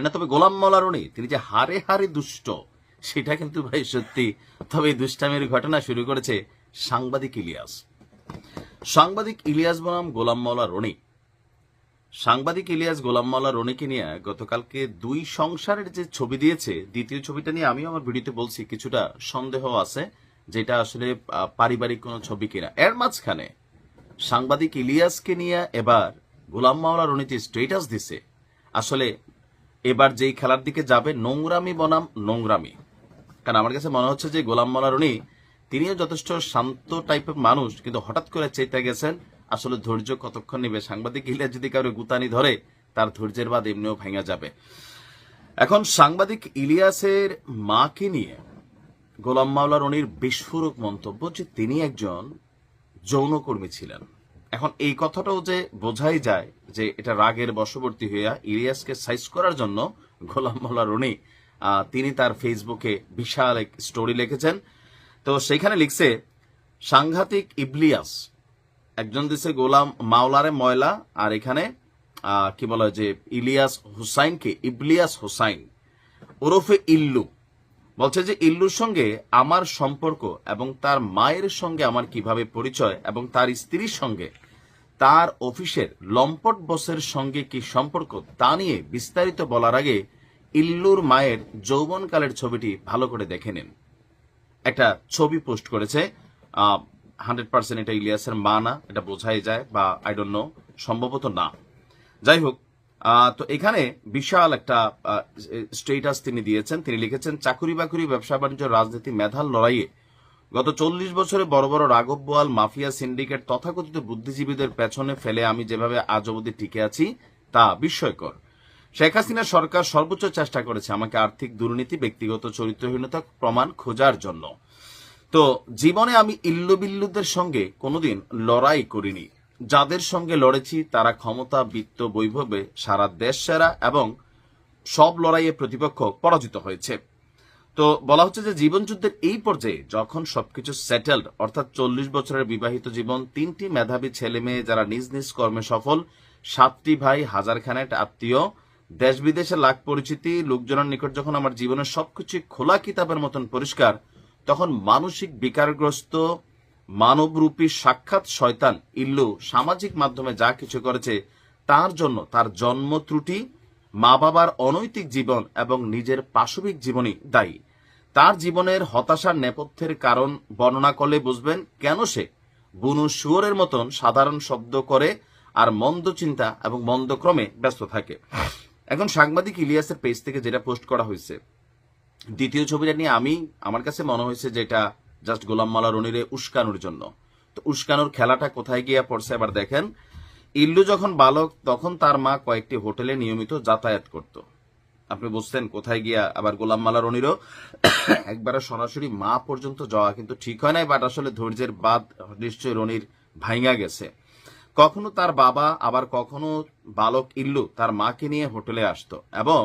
না, তবে গোলাম মাওলা রনি তিনি যে হারে হারে দুষ্ট সেটা কিন্তু ভাই সত্যি। তবে এই দুষ্টামের ঘটনা শুরু করেছে সাংবাদিক ইলিয়াস। সাংবাদিক ইলিয়াস বনাম গোলাম মাওলা রনি। সাংবাদিক ইলিয়াস গোলাম মাওলা রনিকে নিয়ে গতকালকে দুই সংসারের যে ছবি দিয়েছে, দ্বিতীয় ছবিটা নিয়ে আমিও আমার ভিডিওতে বলছি কিছুটা সন্দেহ আছে যেটা আসলে পারিবারিক কোনো ছবি কিনা। এর মাঝখানে সাংবাদিক ইলিয়াসকে নিয়ে এবার গোলাম মাওলা রনি যে স্ট্যাটাস দিছে, আসলে এবার যেই খেলার দিকে যাবে নোংরামি বনাম নোংরামি। কারণ আমার কাছে মনে হচ্ছে যে গোলাম মাওলা রনি তিনিও যথেষ্ট শান্ত টাইপের মানুষ, কিন্তু হঠাৎ করে চেতে গেছেন। আসলে ধৈর্য কতক্ষণ নেবে? সাংবাদিক ইলিয়াস যদি কারো গুতানি ধরে তার ধৈর্যের বাদ এমনিও ভেঙে যাবে। এখন সাংবাদিক ইলিয়াসের মাকে নিয়ে গোলাম মাওলা রনির বিস্ফোরক মন্তব্য যে তিনি একজন যৌনকর্মী ছিলেন। এখন এই কথাটাও যে বোঝাই যায় যে এটা রাগের বশবর্তী হইয়া ইলিয়াসকে সাইজ করার জন্য গোলাম মাওলা রনি তিনি তার ফেসবুকে বিশাল এক স্টোরি লিখেছেন। তো সেখানে লিখছে, সাংঘাতিক ইবলিয়াস একজন দিছে গোলাম মাওলারে ময়লা, আর এখানে কি বলা হয় যে ইলিয়াস হুসাইনকে ইবলিয়াস হুসাইন ওরফে ইল্লু বলছে যে ইল্লুর সঙ্গে আমার সম্পর্ক এবং তার মায়ের সঙ্গে আমার কিভাবে পরিচয় এবং তার স্ত্রীর সঙ্গে তার অফিসের লম্পট বসের সঙ্গে কি সম্পর্ক তা নিয়ে বিস্তারিত বলার আগে ইল্লুর মায়ের যৌবনকালের ছবিটি ভালো করে দেখে নিন। একটা ছবি পোস্ট করেছে। 100% এটা ইলিয়াসের মা না, এটা বোঝাই যায়, বা আই ডোন্ট নো, সম্ভবত না। যাই হোক, তো এখানে বিশাল একটা স্টেটাস তিনি দিয়েছেন। তিনি লিখেছেন, চাকুরি বাকুরি, ব্যবসা বাণিজ্য, রাজনীতি, মেধার লড়াইয়ে গত 40 বছরে বড় বড় রাঘব বোয়াল, মাফিয়া, সিন্ডিকেট, তথাকথিত বুদ্ধিজীবীদের পেছনে ফেলে আমি যেভাবে আজ অবধি টিকে আছি তা বিস্ময়কর। শেখ হাসিনা সরকার সর্বোচ্চ চেষ্টা করেছে আমাকে আর্থিক দুর্নীতি, ব্যক্তিগত চরিত্রহীনতা প্রমাণ খোঁজার জন্য। তো জীবনে আমি ইল্লু বিল্লুদের সঙ্গে কোনোদিন লড়াই করিনি। যাদের সঙ্গে লড়েছি তারা ক্ষমতা, বিত্ত, বৈভবে সারা দেশ সেরা এবং সব লড়াইয়ে প্রতিপক্ষ পরাজিত হয়েছে। তো বলা হচ্ছে যে জীবনযুদ্ধের এই পর্যায়ে যখন সবকিছু সেটেলড, অর্থাৎ 40 বছরের বিবাহিত জীবন, 3টি মেধাবী ছেলে মেয়ে যারা নিজ নিজ কর্মে সফল, 7টি ভাই, হাজারখানেক আত্মীয়, দেশ বিদেশে লাখ পরিচিতি, লোকজনের নিকট যখন আমার জীবনের সবকিছু খোলা কিতাবের মতন পরিষ্কার, তখন মানসিক বিকারগ্রস্ত মানবরূপী সাক্ষাৎ শয়তান ইল্লু সামাজিক মাধ্যমে যা কিছু করেছে তার জন্য তার জন্ম ত্রুটি, মা বাবার অনৈতিক জীবন এবং নিজের পাশবিক জীবনই দায়ী। তার জীবনের হতাশার নেপথ্যের কারণ বর্ণনা করলে বুঝবেন কেন সে বুনু শুয়োরের মতন সাধারণ শব্দ করে আর মন্দ চিন্তা এবং মন্দ ক্রমে ব্যস্ত থাকে। এখন সাংবাদিক ইলিয়াসের পেজ থেকে যেটা পোস্ট করা হয়েছে, দ্বিতীয় ছবিটা নিয়ে আমার কাছে মনে হয়েছে যে এটা জাস্ট গোলাম মাওলা রনিরে উস্কানোর জন্য। তো উস্কানোর খেলাটা কোথায় গিয়ে পড়ছে এবার দেখেন। ইল্লু যখন বালক তখন তার মা কয়েকটি হোটেলে নিয়মিত যাতায়াত করত। আপনি বুঝছেন কোথায় গিয়া আবার গোলাম মাওলা রনিরও একবারে সরাসরি মা পর্যন্ত যাওয়া কিন্তু ঠিক হয় নাই, বাট আসলে ধৈর্যের বাদ নিশ্চয়ই রনির ভাইঙা গেছে। কখনো তার বাবা আবার কখনো বালক ইল্লু তার মাকে নিয়ে হোটেলে আসতো এবং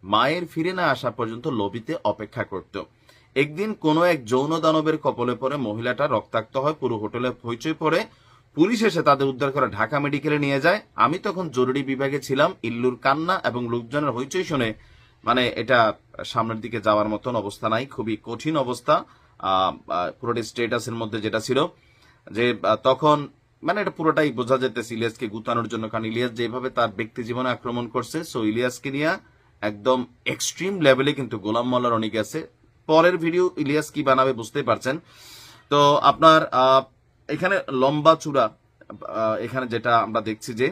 মায়ের ফিরে না আসা পর্যন্ত লবিতে অপেক্ষা করত। একদিন কোনো এক যৌন দানবের কবলে পড়ে মহিলাটা রক্তাক্ত হয়, পুরো হোটেলে হইচই পড়ে, পুলিশ এসে তাদের উদ্ধার করে ঢাকা মেডিকেলে নিয়ে যায়। আমি তখন জরুরি বিভাগে ছিলাম। ইল্লুর কান্না এবং লোকজনের হইচই শুনে মানে এটা সামনের দিকে যাওয়ার মতন অবস্থা নাই, খুবই কঠিন অবস্থা। পুরোটা স্টেটাসের মধ্যে যেটা ছিল যে তখন মানে এটা পুরোটাই বোঝা যেতেছে ইলিয়াসকে গুতানোর জন্য, কারণ ইলিয়াস যেভাবে তার ব্যক্তি জীবনে আক্রমণ করছে, সো ইলিয়াসকে নিয়ে একদম এক্সট্রিম লেভেলে কিন্তু গোলাম মাওলা রনি গেছে। পরের ভিডিও ইলিয়াস কি বানাবে বুঝতেই পারছেন। তো আপনার এখানে লম্বা চূড়া, এখানে যেটা আমরা দেখছি যে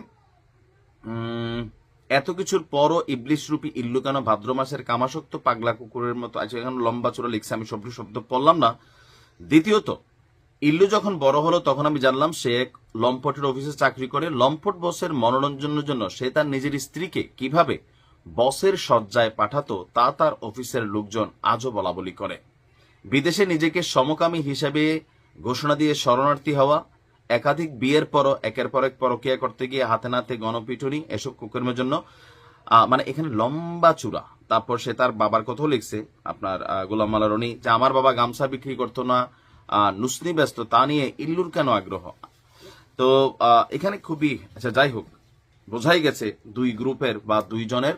এত কিছুর পরও ইবলিশ রূপী ইল্লু কেন ভাদ্র মাসের কামাসক্ত পাগলা কুকুরের মতো আছে। এখানে লম্বা চূড়া লিখছে, আমি শব্দ পড়লাম না। দ্বিতীয়ত, ইল্লু যখন বড় হলো তখন আমি জানলাম সে এক লম্পটের অফিসে চাকরি করে। লম্পট বসের মনোরঞ্জনের জন্য সে তার নিজের স্ত্রীকে কিভাবে বসের শয্যায় পাঠাতো তা তার অফিসের লোকজন আজও বলাবলি করে। বিদেশে নিজেকে সমকামী হিসেবে ঘোষণা দিয়ে শরণার্থী হওয়া, একাধিক বিয়ের পরও একের পর এক পরকীয়া করতে গিয়ে হাতে নাতে গণপিটুনি, এসব কুকর্মের জন্য মানে এখানে লম্বা চূড়া। তারপর সে তার বাবার কথাও লিখছে আপনার গোলাম মাওলা রনি, যে আমার বাবা গামছা বিক্রি করতো না, নুসনি ব্যস্ত, তা নিয়ে ইল্লুর কেন আগ্রহ। তো এখানে খুবই আচ্ছা, যাই হোক, বোঝাই গেছে দুই গ্রুপের বা দুইজনের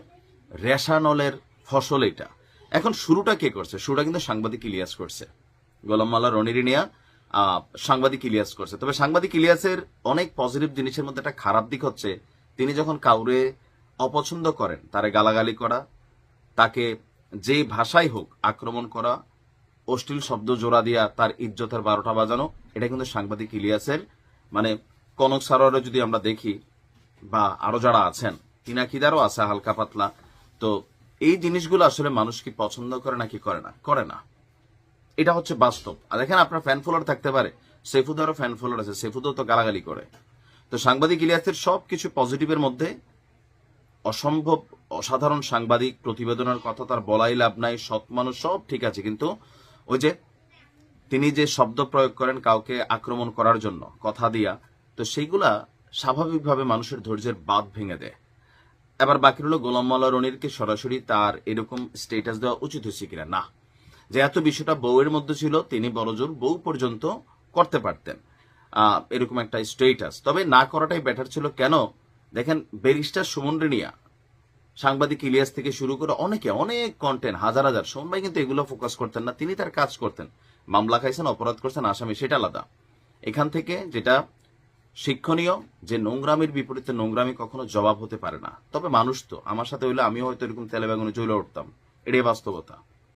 রেশানলের ফসল এটা। এখন শুরুটা কে করছে? শুরুটা কিন্তু সাংবাদিক ইলিয়াস করছে, গোলাম মাওলা রনির নিয়া সাংবাদিক ইলিয়াস করছে। তবে সাংবাদিক ইলিয়াসের অনেক পজিটিভ জিনিসের মধ্যে একটা খারাপ দিক হচ্ছে, তিনি যখন কাউরে অপছন্দ করেন তারে গালাগালি করা, তাকে যে ভাষাই হোক আক্রমণ করা, অশ্লীল শব্দ জোড়া দিয়া তার ইজ্জতের 12টা বাজানো, এটা কিন্তু সাংবাদিক ইলিয়াসের মানে কনক সারোয়ারে যদি আমরা দেখি বা আরো যারা আছেন, তিনাকিদারও আছে হালকা পাতলা। তো এই জিনিসগুলো আসলে মানুষ কি পছন্দ করে নাকি করে না? করে না, এটা হচ্ছে বাস্তব। আর দেখেন আপনার ফ্যান ফলোয়ার থাকতে পারে, সেফুদারও ফ্যান ফলোয়ার আছে, সেফুদাও তো গালাগালি করে। তো সাংবাদিক ইলিয়াসের সবকিছু পজিটিভের মধ্যে অসম্ভব অসাধারণ সাংবাদিক, প্রতিবেদনের কথা তার বলাই লাভ নাই, সৎ মানুষ, সব ঠিক আছে, কিন্তু ওই যে তিনি যে শব্দ প্রয়োগ করেন কাউকে আক্রমণ করার জন্য কথা দিয়া, তো সেইগুলা স্বাভাবিকভাবে মানুষের ধৈর্যের বাঁধ ভেঙে দেয়। এবার বাকি হলো গোলাম মাওলা রনিরকে সরাসরি তার এরকম স্টেটাস দেওয়া উচিত হয়েছে কিনা, না। যে এত বিষয়টা বউয়ের মধ্যে ছিল, তিনি বড়জোর বউ পর্যন্ত করতে পারতেন এরকম একটা স্টেটাস, তবে না করাটাই বেটার ছিল। কেন? দেখেন ব্যারিস্টার সুমন রেনিয়া, সাংবাদিক ইলিয়াস থেকে শুরু করে অনেকে অনেক কন্টেন্ট, হাজার হাজার, সুমন ভাই কিন্তু এগুলো ফোকাস করতেন না, তিনি তার কাজ করতেন। মামলা খাইছেন, অপরাধ করছেন, আসামি, সেটা আলাদা। এখান থেকে যেটা শিক্ষণীয়, যে নোংরামির বিপরীতে নোংরামি কখনো জবাব হতে পারে না। তবে মানুষ তো, আমার সাথে হইলে আমিও হয়তো এরকম তেলে বেগুনে জ্বলে উঠতাম, এটাই বাস্তবতা।